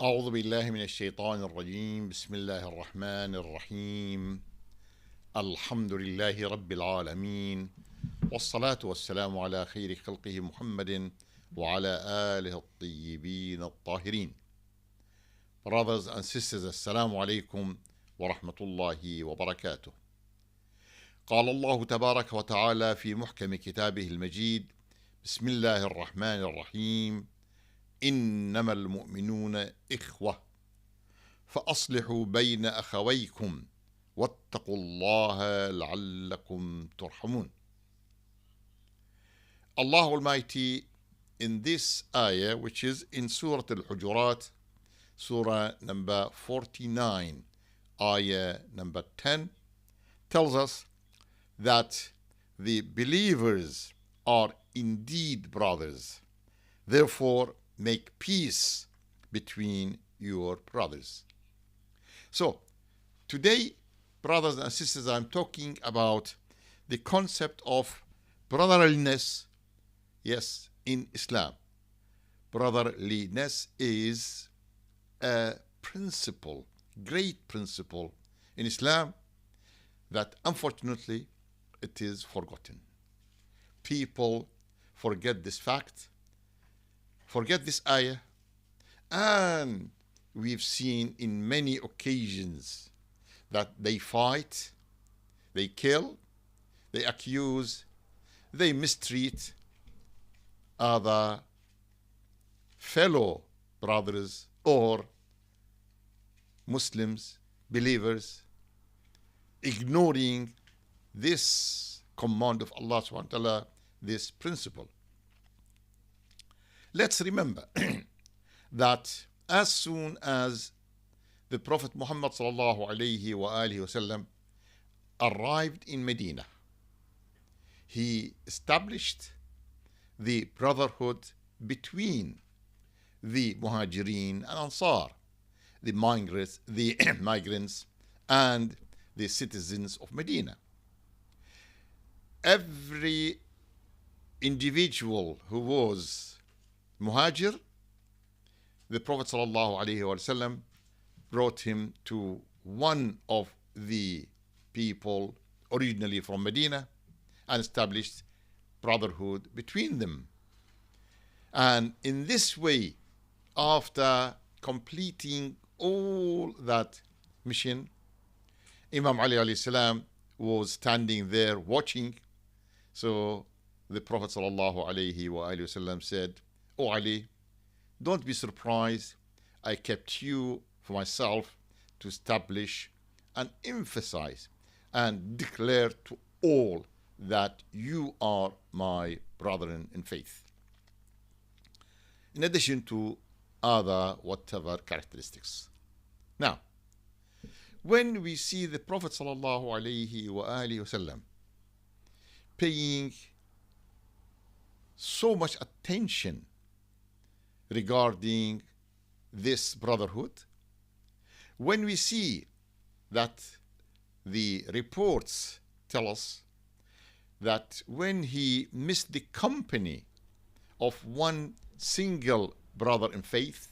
أعوذ بالله من الشيطان الرجيم بسم الله الرحمن الرحيم الحمد لله رب العالمين والصلاة والسلام على خير خلقه محمد وعلى آله الطيبين الطاهرين. Brothers and sisters, السلام عليكم ورحمة الله وبركاته. قال الله تبارك وتعالى في محكم كتابه المجيد بسم الله الرحمن الرحيم إنما المؤمنون إخوة فأصلحوا بين أخويكم واتقوا الله لعلكم ترحمون. Allah Almighty in this ayah, which is in Surah Al-Hujurat, Surah number 49, ayah number 10, tells us that the believers are indeed brothers. Therefore, make peace between your brothers. So, today, brothers and sisters, I'm talking about the concept of brotherliness, yes, in Islam. Brotherliness is a principle, great principle in Islam that unfortunately it is forgotten. People forget this fact, forget this ayah, and we've seen in many occasions that they fight, they kill, they accuse, they mistreat other fellow brothers or Muslims, believers, ignoring this command of Allah subhanahu wa ta'ala, this principle. Let's remember that as soon as the Prophet Muhammad sallallahu alayhi wa alihi wasallam arrived in Medina, he established the brotherhood between the Muhajirin and Ansar, the migrants and the citizens of Medina. Every individual who was Muhajir, the Prophet ﷺ brought him to one of the people originally from Medina and established brotherhood between them. And in this way, after completing all that mission, Imam Ali alayhi salam was standing there watching. So the Prophet ﷺ said, "O Ali, don't be surprised. I kept you for myself to establish and emphasize and declare to all that you are my brethren in faith, in addition to other whatever characteristics." Now, when we see the Prophet ﷺ paying so much attention regarding this brotherhood, when we see that the reports tell us that when he missed the company of one single brother in faith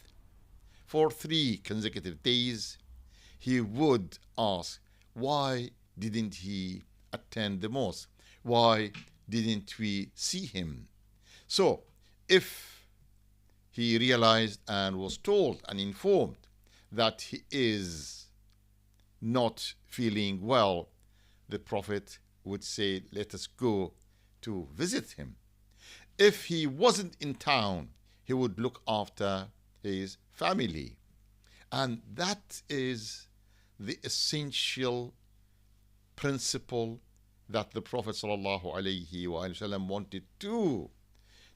for 3 consecutive days, he would ask, why didn't he attend the mosque? Why didn't we see him? So, if he realized and was told and informed that he is not feeling well, the Prophet would say, let us go to visit him. If he wasn't in town, he would look after his family. And that is the essential principle that the Prophet ﷺ wanted to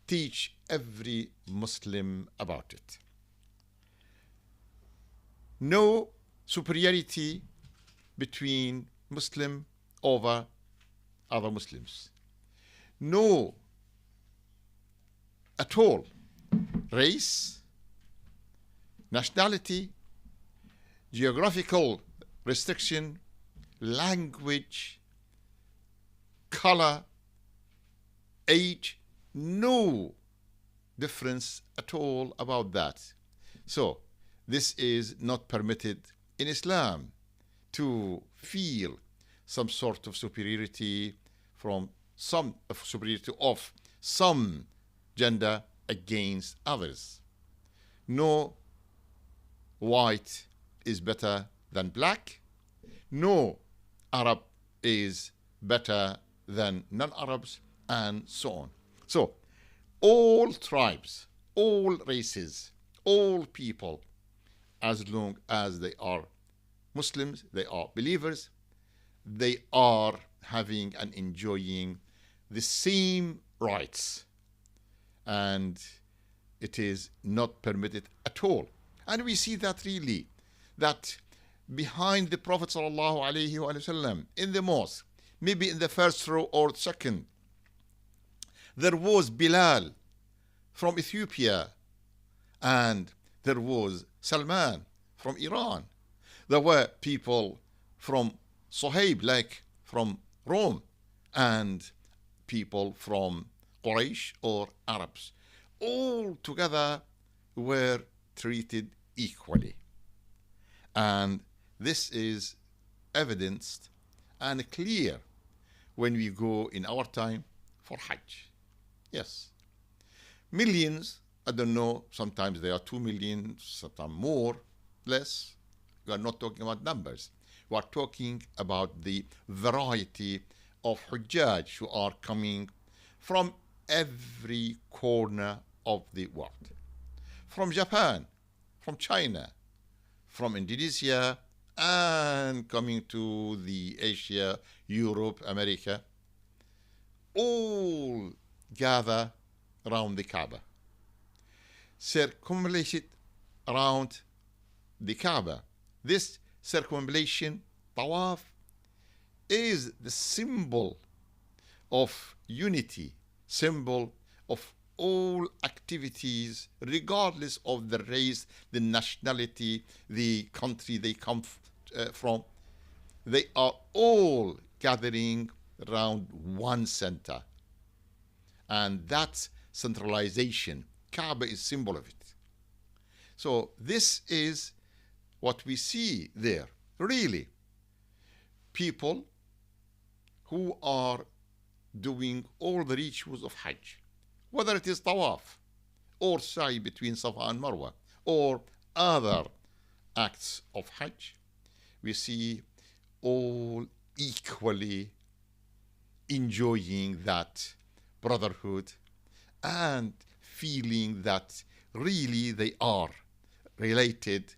teach every Muslim about it. No superiority between Muslim over other Muslims. No, at all, race, nationality, geographical restriction, language, color, age, no difference at all about that. So this is not permitted in Islam, to feel some sort of superiority of some gender against others. No white is better than black. No Arab is better than non-Arabs, and so on. So all tribes, all races, all people, as long as they are Muslims, they are believers, they are having and enjoying the same rights, and it is not permitted at all. And we see that really, that behind the Prophet ﷺ in the mosque, maybe in the first row or second, there was Bilal from Ethiopia, and there was Salman from Iran. There were people from Suhaib, like from Rome, and people from Quraysh or Arabs. All together were treated equally. And this is evidenced and clear when we go in our time for Hajj. Yes. Millions, I don't know, sometimes there are 2 million, sometimes more, less. We are not talking about numbers. We are talking about the variety of Hujjaj who are coming from every corner of the world. From Japan, from China, from Indonesia, and coming to the Asia, Europe, America, all gather around the Kaaba, circumambulate around the Kaaba. This circumambulation, tawaf, is the symbol of unity, symbol of all activities, regardless of the race, the nationality, the country they come from. They are all gathering around one center. And that centralization, Kaaba is symbol of it. So this is what we see there. Really, people who are doing all the rituals of Hajj, whether it is tawaf or sa'i between Safa and Marwa or other acts of Hajj, we see all equally enjoying that brotherhood and feeling that really they are related,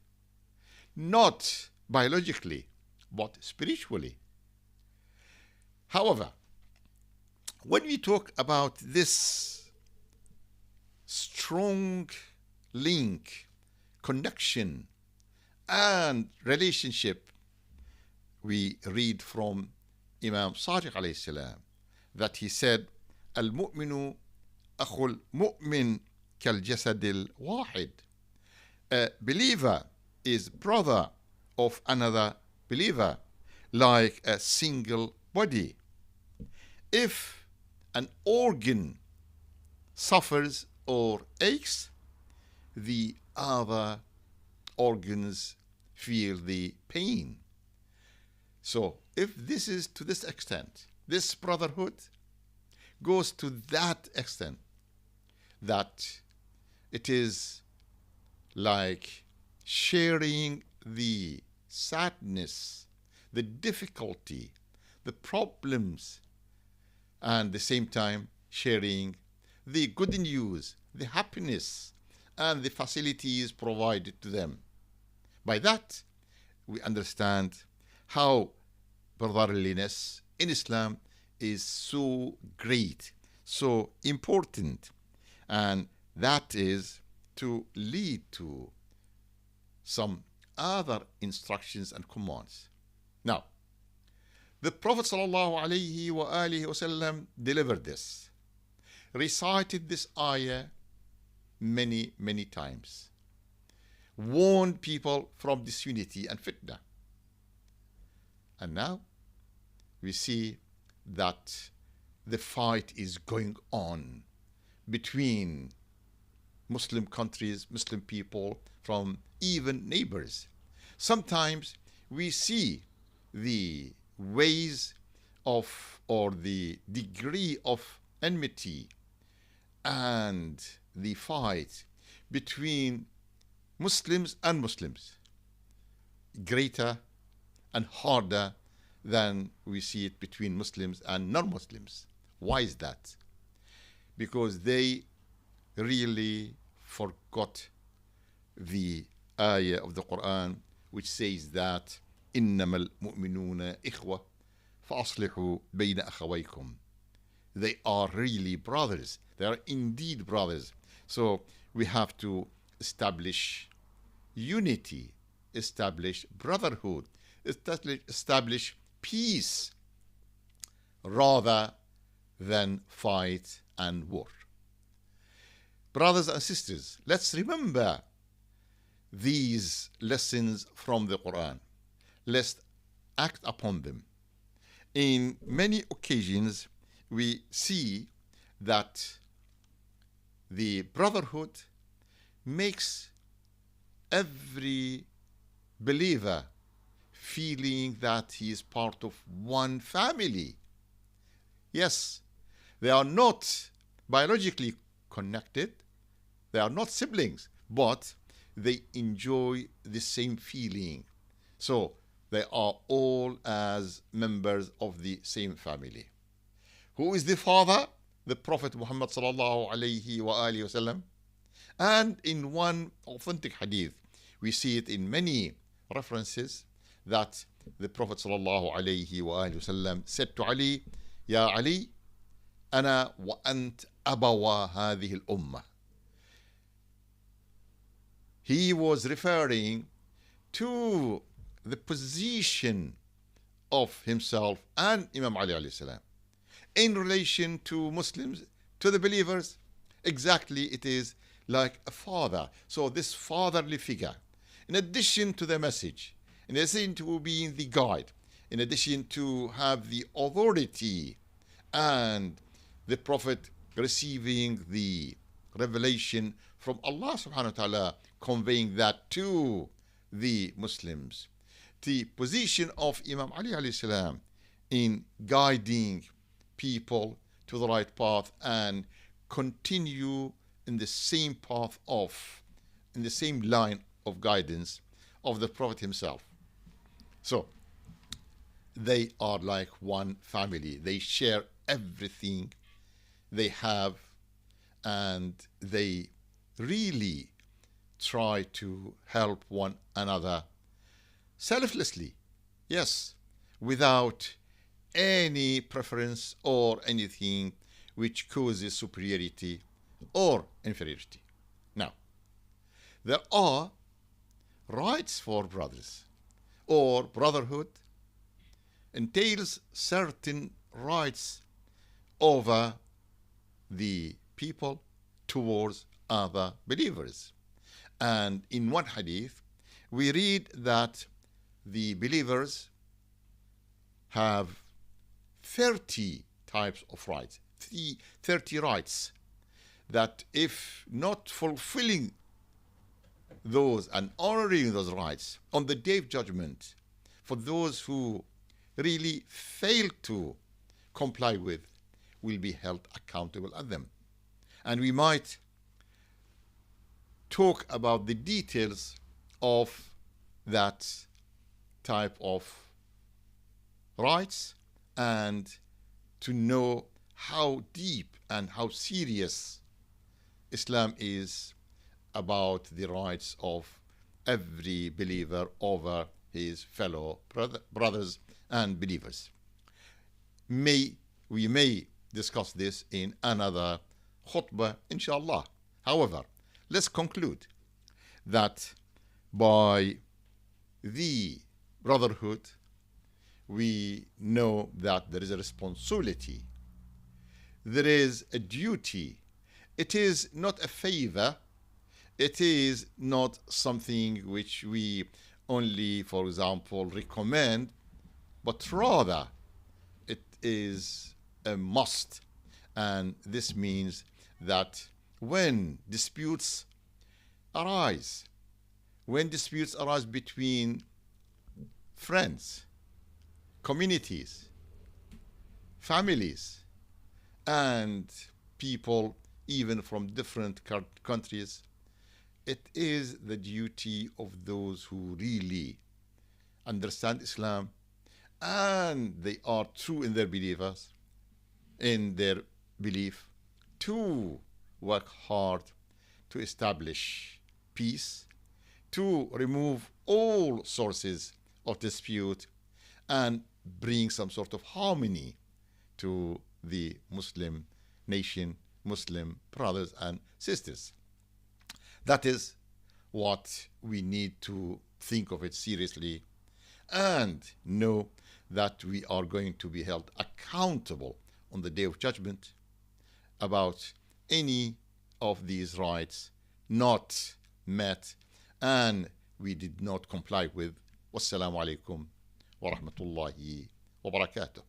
not biologically, but spiritually. However, when we talk about this strong link, connection, and relationship, we read from Imam Sadiq alayhi salam that he said, Al-mu'minu akhul mu'min kal-jasadil wahid. A believer is brother of another believer, like a single body. If an organ suffers or aches, the other organs feel the pain. So if this is to this extent, this brotherhood goes to that extent, that it is like sharing the sadness, the difficulty, the problems, and at the same time sharing the good news, the happiness, and the facilities provided to them. By that, we understand how brotherliness in Islam is so great, so important, and that is to lead to some other instructions and commands. Now, the Prophet ﷺ delivered this, recited this ayah many, many times, warned people from disunity and fitna. And now we see that the fight is going on between Muslim countries, Muslim people, from even neighbors. Sometimes we see the ways of or the degree of enmity and the fight between Muslims and Muslims greater and harder than we see it between Muslims and non-Muslims. Why is that? Because they really forgot the ayah of the Quran which says that إنما المؤمنون إخوة فأصلحوا بين أخويكم. They are really brothers. They are indeed brothers. So we have to establish unity, establish brotherhood, establish peace rather than fight and war. Brothers and sisters, let's remember these lessons from the Quran. Let's act upon them. In many occasions, we see that the brotherhood makes every believer feeling that he is part of one family. Yes, they are not biologically connected, they are not siblings, but they enjoy the same feeling. So they are all as members of the same family. Who is the father? The Prophet Muhammad sallallahu alayhi wa alihi wasallam. And in one authentic hadith, we see it in many references that the Prophet sallallahu alayhi wa alihi wasallam said to Ali, Ya Ali, أنا وأنت أبوا هذه الأمة. He was referring to the position of himself and Imam Ali alayhi salam in relation to Muslims, to the believers. Exactly, it is like a father. So this fatherly figure, in addition to the message, in addition to being the guide, in addition to have the authority and the Prophet receiving the revelation from Allah subhanahu wa ta'ala, conveying that to the Muslims. The position of Imam Ali alayhi salam in guiding people to the right path and continue in the same path of, in the same line of guidance of the Prophet himself. So they are like one family. They share everything they have, and they really try to help one another selflessly, yes, without any preference or anything which causes superiority or inferiority. Now, there are rights for brothers, or brotherhood entails certain rights over the people towards other believers. And in one hadith, we read that the believers have 30 types of rights, 30 rights, that if not fulfilling those and honoring those rights on the day of judgment, for those who really fail to comply with, will be held accountable at them. And we might talk about the details of that type of rights, and to know how deep and how serious Islam is about the rights of every believer over his fellow brothers and believers. We may discuss this in another khutbah, inshallah. However, let's conclude that by the brotherhood, we know that there is a responsibility, there is a duty. It is not a favor, it is not something which we only, for example, recommend, but rather it is a must. And this means that when disputes arise, between friends, communities, families, and people even from different countries, it is the duty of those who really understand Islam and they are true in their belief, to work hard to establish peace, to remove all sources of dispute, and bring some sort of harmony to the Muslim nation, Muslim brothers and sisters. That is what we need to think of it seriously and know that we are going to be held accountable on the Day of Judgment about any of these rights not met and we did not comply with. Wassalamu alaikum wa rahmatullahi wa barakatuh.